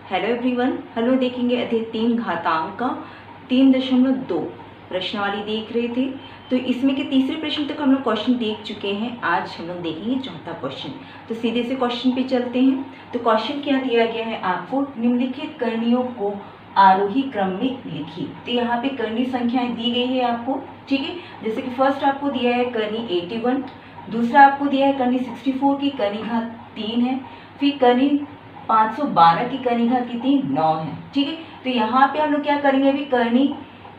Hello everyone, hello देखेंगे अध्याय 3 घातांक का 3.2 प्रश्नावली देख रहे थे। तो इसमें के तीसरे प्रश्न तक हम लोग क्वेश्चन देख चुके हैं। आज हम लोग देखेंगे चौथा क्वेश्चन। तो सीधे से क्वेश्चन पे चलते हैं। तो क्वेश्चन क्या दिया गया है आपको, निम्नलिखित करणियों को आरोही क्रम में लिखिए। तो यहाँ पे करनी संख्याएं दी गई है आपको, ठीक है। जैसे कि फर्स्ट आपको दिया है करनी 81, दूसरा आपको दिया है करनी 64 की करनी घात 3 है, फिर करनी 512 की करनी घात कितनी 9 है, ठीक है। तो यहाँ पे हम लोग क्या करेंगे, अभी करनी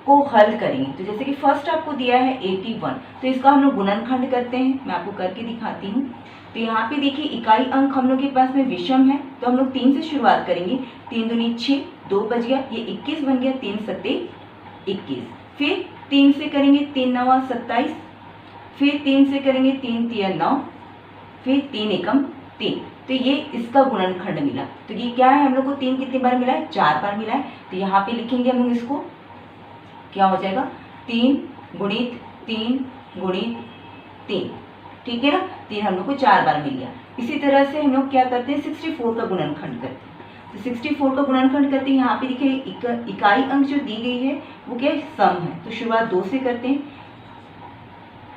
को हल करेंगे। तो जैसे कि फर्स्ट आपको दिया है 81, तो इसका हम लोग गुणनखंड करते हैं। मैं आपको करके दिखाती हूँ। तो यहाँ पे देखिए इकाई अंक हम लोग के पास में विषम है, तो हम लोग 3 से शुरुआत करेंगे। 3 दूनी 6, 2 बच गया, ये 21 बन गया, 3 सत्ते 21। फिर 3 से करेंगे 3 नवा 27, फिर 3 से करेंगे 3 तिया 9, फिर 3 एकम 3। तो ये इसका गुणनखंड मिला। तो ये क्या है, हम लोग को 3 कितनी बार मिला है, 4 बार मिला है। तो यहाँ पे लिखेंगे हम लोग इसको, क्या हो जाएगा 3 गुणित 3 गुणित 3, ठीक है ना। 3 हम लोग को 4 बार मिल गया। इसी तरह से हम लोग क्या करते हैं, 64 का गुणनखंड करते हैं। तो 64 का गुणनखंड करते हैं। यहाँ पे देखिए इकाई अंक जो दी गई है वो क्या है, सम है। तो शुरुआत 2 से करते हैं।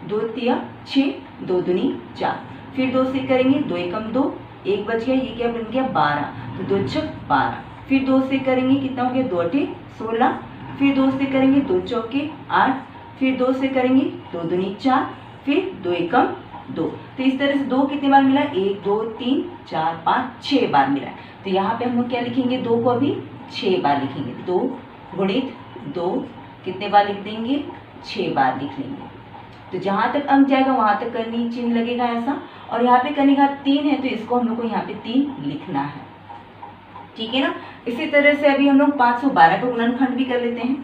2 तिया 6, 2 दूनी 4, फिर 2 से करेंगे 2 एकम 2, 1 बच गया, ये क्या बन गया 12, तो 2 छक 12। फिर 2 से करेंगे कितना हो गया 2 अठे 16, फिर 2 से करेंगे 2 चौके 8, फिर 2 से करेंगे 2 दूनी 4, फिर 2 एकम 2। तो इस तरह से 2 कितने बार मिला, 1 2 3 4 5 6 बार मिला। तो यहाँ पे हम लोग क्या लिखेंगे, 2 को अभी 6 बार लिखेंगे। 2 गुणित 2 कितने बार लिख देंगे, 6 बार लिख लेंगे। तो जहाँ तक अंक जाएगा वहाँ तक करनी चिन्ह लगेगा ऐसा। और यहाँ पे करनी घात 3 है, तो इसको हम लोग को यहाँ पे 3 लिखना है, ठीक है ना। इसी तरह से अभी हम लोग 512 का गुणनखंड भी कर लेते हैं,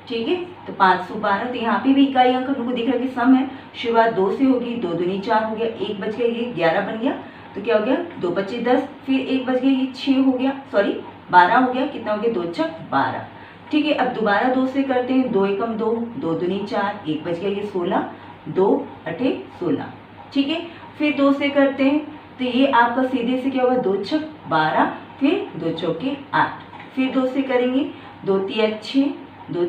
ठीक है। तो 512, तो यहाँ पे भी इकाई अंक हम लोग को दिख रहा है कि सम है। शुरुआत 2 से होगी, 2 दूनी 4 हो गया, 1 बच गया, ये 11 बन गया। तो क्या हो गया, 2 बचे 10, फिर 1 बच गया, ये 6 हो गया, सॉरी 12 हो गया, कितना हो गया 2 छक 12, ठीक है। अब दोबारा 2 से करते हैं। 2 एकम 2, 2 दूनी 4, 1 बच गया, ये 16, 2 अठे 16, ठीक है। फिर 2 से करते हैं। तो ये आपका सीधे से क्या होगा, 2 छक 12, फिर 2 चौके 8, फिर 2 से करेंगे 2 तिया 6, 2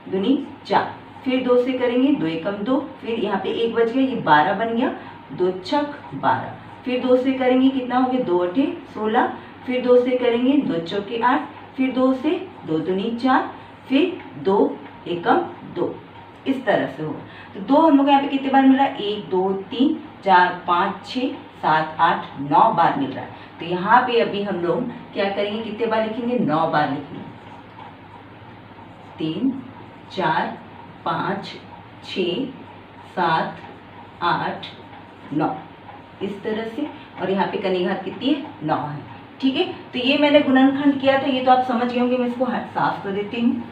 दूनी 4, फिर 2 से करेंगे 2 एकम 2, फिर यहाँ पे 1 बच गया, ये 12 बन गया, 2 छक 12, फिर 2 से करेंगे कितना हो गया 2 अठे 16, फिर 2 से करेंगे 2 चौके 8, फिर 2 से 2 दूनी 4, फिर 2 एकम 2, इस तरह से होगा। तो 2 हम लोग यहाँ पे कितने बार मिल रहा है, 1 2 3 4 5 6 7 8 9 बार मिल रहा है। तो यहाँ पे अभी हम लोग क्या करेंगे, कितने बार लिखेंगे, 9 बार लिखेंगे। 3 4 5 6 7 8 9, इस तरह से। और यहाँ पे करनी घात कितनी है, 9 है, ठीक है। तो ये मैंने गुणनखंड किया था, ये तो आप समझ गए होंगे। मैं इसको साफ कर देती हूँ।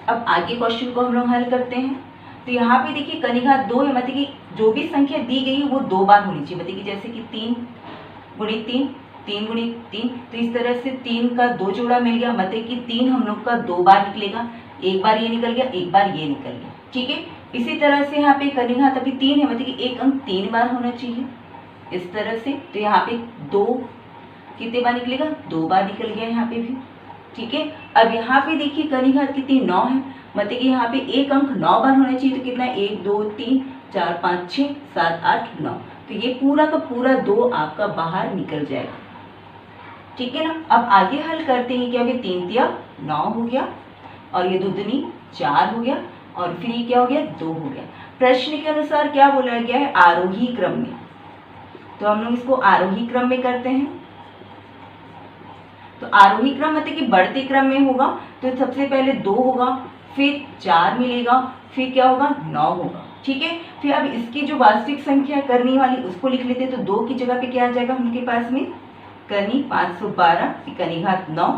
अब आगे क्वेश्चन को हम लोग हल करते हैं। तो यहाँ पे देखिए करनी घात 2 है, मतलब कि जो भी संख्या दी गई है वो 2 बार होनी चाहिए। मतलब कि जैसे कि 3 गुणित 3, 3 गुणित 3, तो इस तरह से 3 का 2 जोड़ा मिल गया, मतलब कि 3 हम लोग का 2 बार निकलेगा। एक बार ये निकल गया, एक बार ये निकल गया, ठीक है। इसी तरह से यहाँ पे करनी घात अभी 3 है, मतलब कि एक अंक 3 बार होना चाहिए, इस तरह से। तो यहाँ पे 2 कितने बार निकलेगा, 2 बार निकल गया यहाँ पे भी, ठीक है। अब यहाँ पे देखिए करनी घात कितनी 9 है, मतलब कि यहाँ पे एक अंक 9 बार होना चाहिए। तो कितना, 1 2 3 4 5 6 7 8 9, तो ये पूरा का पूरा 2 आपका बाहर निकल जाएगा, ठीक है ना। अब आगे हल करते हैं। क्या हो गया, 3 तिया 9 हो गया, और ये 2 दूनी 4 हो गया, और फिर ये क्या हो गया 2 हो गया। प्रश्न के अनुसार क्या बोला गया है, आरोही क्रम में। तो हम लोग इसको आरोही क्रम में करते हैं। तो आरोही क्रम मतलब कि बढ़ते क्रम में होगा। तो सबसे पहले 2 होगा, फिर 4 मिलेगा, फिर क्या होगा 9 होगा, ठीक है। फिर अब इसकी जो वास्तविक संख्या करनी वाली उसको लिख लेते हैं। तो 2 की जगह पे क्या आ जाएगा उनके पास में, करनी 512 की करनी घात 9,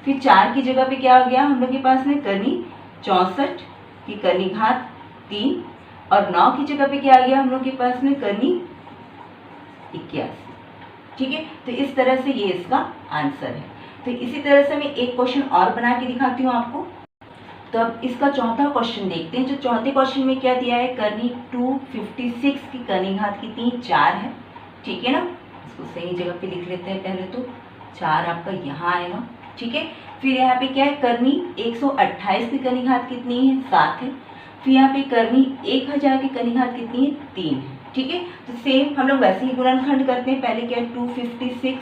फिर 4 की जगह पे क्या आ गया हम लोग के पास में, करनी 64 की करनी घात 3, और 9 की जगह पे क्या आ गया हम लोग के पास में, करनी 81, ठीक है। तो इस तरह से ये इसका आंसर है। तो इसी तरह से मैं एक क्वेश्चन और बना के दिखाती हूँ आपको। तो अब इसका चौथा क्वेश्चन देखते हैं। जो चौथे क्वेश्चन में क्या दिया है, करनी 256 की करनी घात कितनी 4 है, ठीक है ना। इसको सही जगह पे लिख लेते हैं पहले तो, 4 आपका यहाँ आएगा, ठीक है। फिर यहाँ पे क्या है, करनी 128 की कनी घात कितनी है, 7 है। फिर यहाँ पे करनी 1000 की कनी घात कितनी है, 3 है, ठीक है। तो सेम हम लोग वैसे ही गुणनखंड करते हैं, पहले क्या है 256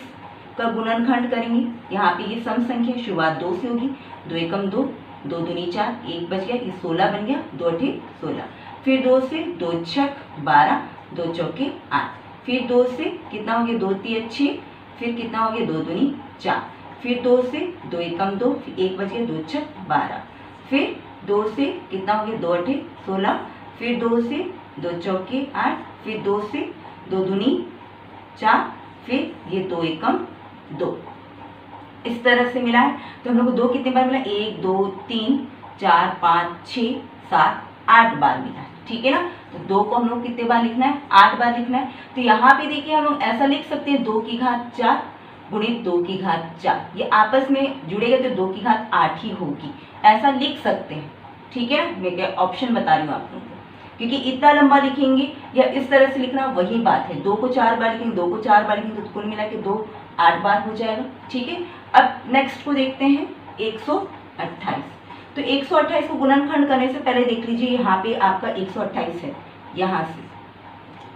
का गुणनखंड करेंगे। यहाँ पे ये सम संख्या शुरुआत 2 से होगी, 2 एकम 2, 2 दूनी 4, 1 बच गया, ये 16 बन गया, 2 अठे 16। फिर 2 से 2 छक 12, 2 चौके 8। फिर 2 से कितना हो गया, 2 तीय 6, फिर कितना हो गया, 2 दूनी 4। फिर 2 से 2 एकम 2, फिर 1 बच गया, 2 छक 12। फिर 2 से कितना हो गया, 2 अठे 16। फिर 2 से 2 चौके 8, फिर 2 से 2 दूनी 4, फिर ये 2 एकम 2। इस तरह से मिला है। तो हम लोग को 2 कितने बार मिला, 1 2 3 4 5 6 7 8 बार मिला है, ठीक है ना। तो 2 को हम लोग कितने बार लिखना है, 8 बार लिखना है। तो यहाँ पे देखिए हम लोग ऐसा लिख सकते हैं 2 की घात 4 गुणित 2 की घात 4, ये आपस में जुड़ेगा तो 2 की घात 8 ही होगी, ऐसा लिख सकते हैं, ठीक है ना। मैं क्या ऑप्शन बता रही हूँ आप लोगों को, क्योंकि इतना लंबा लिखेंगे या इस तरह से लिखना वही बात है। 2 को 4 बार लिखेंगे, 2 को 4 बार लिखेंगे तो कुल मिला के 2 8 बार हो जाएगा, ठीक है। अब नेक्स्ट को देखते हैं 128। तो 128 को गुणनखंड करने से पहले देख लीजिए यहाँ पे आपका 128 है यहाँ से,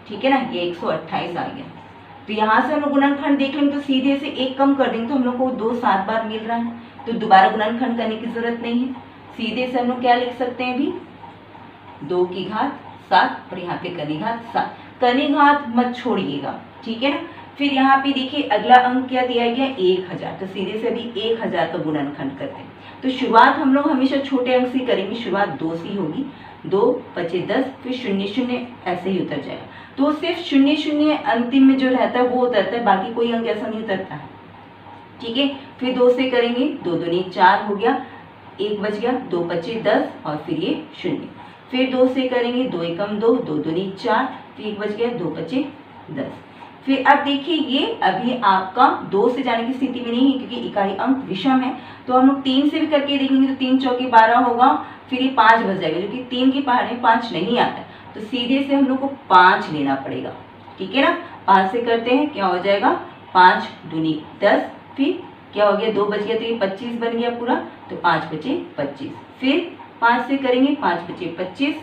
ठीक है ना, ये 128 आ गया। तो यहाँ से हम लोग गुणनखंड देख लेंगे तो सीधे से 1 कम कर देंगे तो हम लोग को 2 7 बार मिल रहा है, तो दोबारा गुणनखंड करने की जरूरत नहीं है। सीधे से हम लोग क्या लिख सकते हैं अभी, 2 की घात 7 और यहाँ पे कनी घात 7, कनी घात मत छोड़िएगा, ठीक है ना। फिर यहाँ पे देखिए अगला अंक क्या दिया गया, 1000, तो सीधे से अभी 1000 का गुणनखंड करते हैं। तो शुरुआत हम लोग हमेशा छोटे अंक से करेंगे, शुरुआत 2 से होगी, 2 5 10, फिर 0 0 ऐसे ही उतर जाएगा। तो सिर्फ 0 0 अंतिम में जो रहता है वो उतरता है, बाकी कोई अंक ऐसा नहीं उतरता है, ठीक है। फिर 2 से करेंगे, 2 दूनी 4 हो गया, 1 बच गया, 2 5 10 और फिर ये 0। फिर 2 से करेंगे, 2 एकम 2, 2 दूनी 4, फिर 1 बच गया, 2 5 10। फिर अब देखिए ये अभी आपका 2 से जाने की स्थिति में नहीं है क्योंकि इकाई अंक विषम है, तो हम लोग 3 से भी करके देखेंगे तो 3 चौके 12 होगा, फिर ये 5 बच जाएगा, जो कि 3 की पहाड़ में 5 नहीं आता, तो सीधे से हम लोग को 5 लेना पड़ेगा, ठीक है ना। 5 से करते हैं, क्या हो जाएगा, 5 दूनी 10, फिर क्या हो गया, 2 बच गया तो ये 25 बन गया पूरा, तो 5 बचे 25। फिर 5 से करेंगे, 5 बचे 25,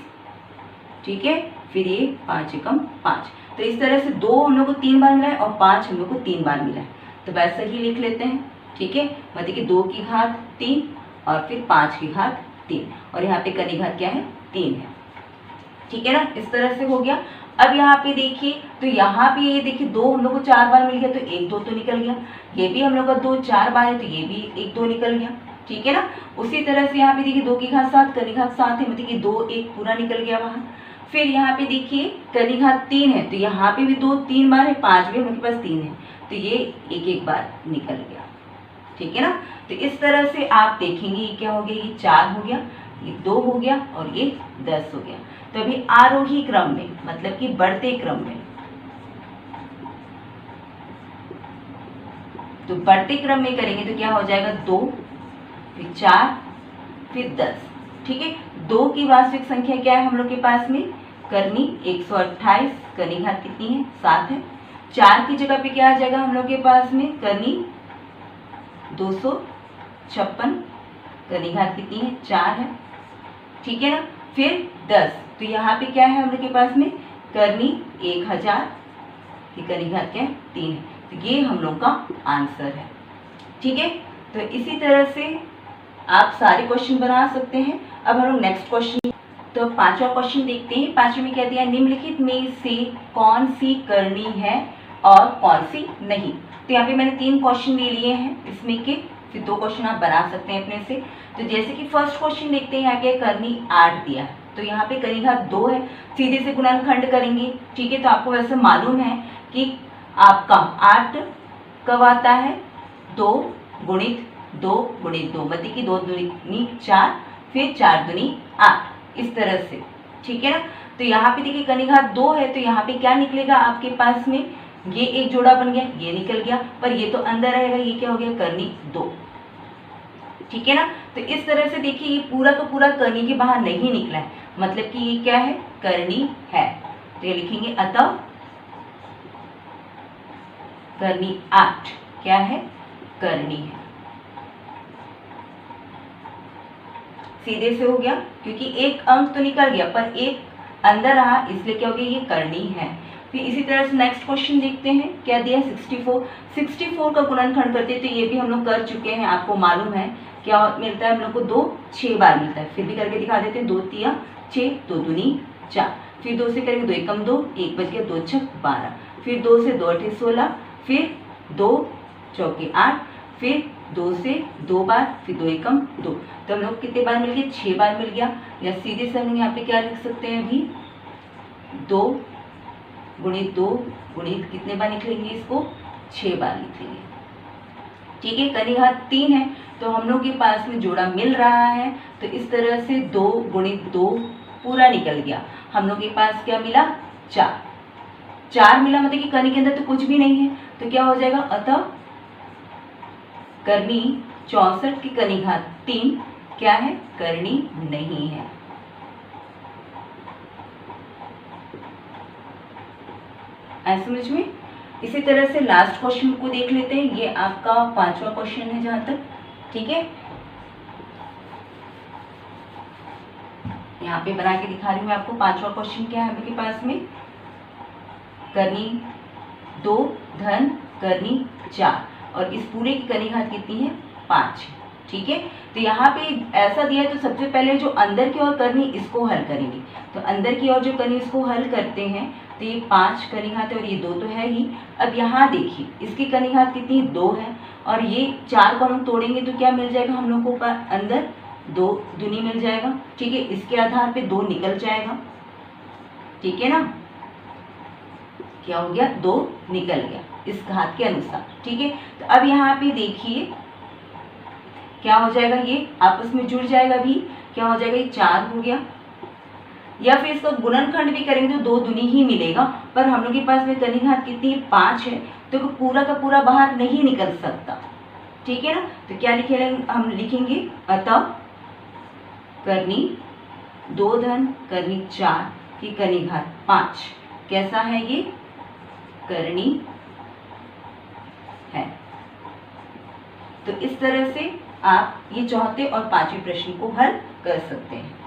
ठीक है। फिर ये 5 एकम 5, तो इस तरह से 2 हम लोग को 3 बार मिला है और 5 हम लोग को 3 बार मिला है, तो वैसा ही लिख लेते हैं, ठीक है। मतलब कि 2 की घात 3 और फिर 5 की घात 3 और यहाँ पे कनी घात क्या है, 3 है, ठीक है ना। इस तरह से हो गया। अब यहाँ पे देखिए, तो यहाँ पे ये देखिए 2 हम लोग को 4 बार मिल गया, तो 1 2 तो निकल गया, ये भी हम लोग का 2 4 बार है तो ये भी 1 2 निकल गया, ठीक है ना। उसी तरह से यहाँ पे देखिए 2 की घात 7 कनी घात 7 है, मतलब कि 2 1 पूरा निकल गया वहाँ। फिर यहाँ पे देखिए कनी घात 3 है, तो यहाँ पे भी 2 3 बार है, 5 भी हम लोग के पास 3 है, तो ये 1 1 बार निकल गया, ठीक है ना। तो इस तरह से आप देखेंगे ये क्या हो गया, ये 4 हो गया, ये 2 हो गया और ये 10 हो गया। तो अभी आरोही क्रम में, मतलब कि बढ़ते क्रम में, तो बढ़ते क्रम में करेंगे तो क्या हो जाएगा, 2 फिर 4 फिर 10, ठीक है। 2 की वास्तविक संख्या क्या है हम लोग के पास में, करनी 128, कनी घात कितनी है, 7 है। 4 की जगह पे क्या आ जाएगा हम लोग के पास में, करनी 256, कनी घात कितनी है, 4 है, ठीक है ना। फिर 10, तो यहाँ पे क्या है हम लोग के पास में, करनी 1000 की कनी घात क्या है, 3 है, तो ये हम लोग का आंसर है, ठीक है। तो इसी तरह से आप सारे क्वेश्चन बना सकते हैं। अब हम लोग नेक्स्ट क्वेश्चन, तो 5वां क्वेश्चन देखते हैं। 5वें में क्या दिया, निम्नलिखित में से कौन सी करनी है और कौन सी नहीं। तो यहाँ पे मैंने 3 क्वेश्चन ले लिए हैं इसमें के, फिर 2 क्वेश्चन आप बना सकते हैं अपने से। तो जैसे कि फर्स्ट क्वेश्चन देखते हैं, यहाँ पे करनी 8 दिया है, तो यहाँ पे कनी घात 2 है, सीधे से गुणनखंड करेंगे, ठीक है। तो आपको वैसे मालूम है कि आपका 8 कब आता है, 2 गुणित 2 गुणित 2, मतलब कि 2 दूनी 4, फिर 4 दूनी 8, इस तरह से, ठीक है ना। तो यहाँ पे देखिए कनी घात 2 है, तो यहाँ पे क्या निकलेगा आपके पास में, ये एक जोड़ा बन गया, ये निकल गया, पर ये तो अंदर रहेगा, ये क्या हो गया, करनी 2, ठीक है ना। तो इस तरह से देखिए ये पूरा का पूरा करनी के बाहर नहीं निकला है, मतलब कि ये क्या है, करनी है, तो ये लिखेंगे अतः करनी 8 क्या है, करनी है। सीधे से हो गया क्योंकि एक अंक तो निकल गया पर एक अंदर रहा, इसलिए क्या हो गया, ये करनी है। फिर इसी तरह से नेक्स्ट क्वेश्चन देखते हैं, क्या दिया है 64 का गुणनखंड करते हैं, तो ये भी हम लोग कर चुके हैं, आपको मालूम है क्या मिलता है हम लोग को, 2 6 बार मिलता है। फिर भी करके दिखा देते हैं, 2 तिया 6, 2 दूनी 4, फिर 2 से करेंगे 2 एकम 2, 1 बच गया, 2 छक 12, फिर 2 से 2 अठे 16, फिर 2 चौके 8, फिर 2 से 2 बार, फिर 2 एकम 2, तो हम लोग कितने बार मिल गए, 6 बार मिल गया। या सीधे से हम यहाँ पे क्या लिख सकते हैं अभी, 2 गुणित 2 गुणित कितने बार लिखेंगे इसको, 6 बार लिखेंगे। ठीक है, कनी घात 3 है तो हम लोग के पास में जोड़ा मिल रहा है, तो इस तरह से 2 गुणित 2 पूरा निकल गया। हम लोग के पास क्या मिला, 4 मिला, मतलब कि कनी के अंदर तो कुछ भी नहीं है, तो क्या हो जाएगा, अतः करनी 64 की कनी घात 3 क्या है, करनी नहीं है। ऐसे समझ में। इसी तरह से लास्ट क्वेश्चन को देख लेते हैं, ये आपका 5वां क्वेश्चन है जहां तक, ठीक है। यहाँ पे बना के दिखा रही हूँ मैं आपको, 5वां क्वेश्चन क्या है आपके पास में, करनी 2 धन करनी 4 और इस पूरे की कनी घात कितनी है, 5। ठीक है, तो यहाँ पे ऐसा दिया है तो सबसे पहले जो अंदर की ओर करनी इसको हल करेंगे, तो अंदर की ओर जो करनी इसको हल करते हैं, तो ये 5 कनी घात है और ये 2 तो है ही। अब यहाँ देखिए इसकी कनी घात कितनी, 2 है, और ये 4 को हम तोड़ेंगे तो क्या मिल जाएगा हम लोगों को, अंदर 2 दूनी मिल जाएगा। ठीक है, इसके आधार पे 2 निकल जाएगा, ठीक है ना, क्या हो गया, 2 निकल गया इस घात के अनुसार। ठीक है, तो अब यहाँ पे देखिए क्या हो जाएगा, ये आपस में जुड़ जाएगा भी, क्या हो जाएगा, ये 4 हो गया। या फिर इसका गुणनखंड भी करेंगे तो 2 दूनी ही मिलेगा, पर हम लोग के पास में कनी घात कितनी है, 5 है, तो पूरा का पूरा बाहर नहीं निकल सकता। ठीक है ना, तो क्या लिखेंगे, हम लिखेंगे अतः करनी 2 धन करनी 4 की कनी घात 5 कैसा है, ये करनी है। तो इस तरह से आप ये चौथे और 5वें प्रश्न को हल कर सकते हैं।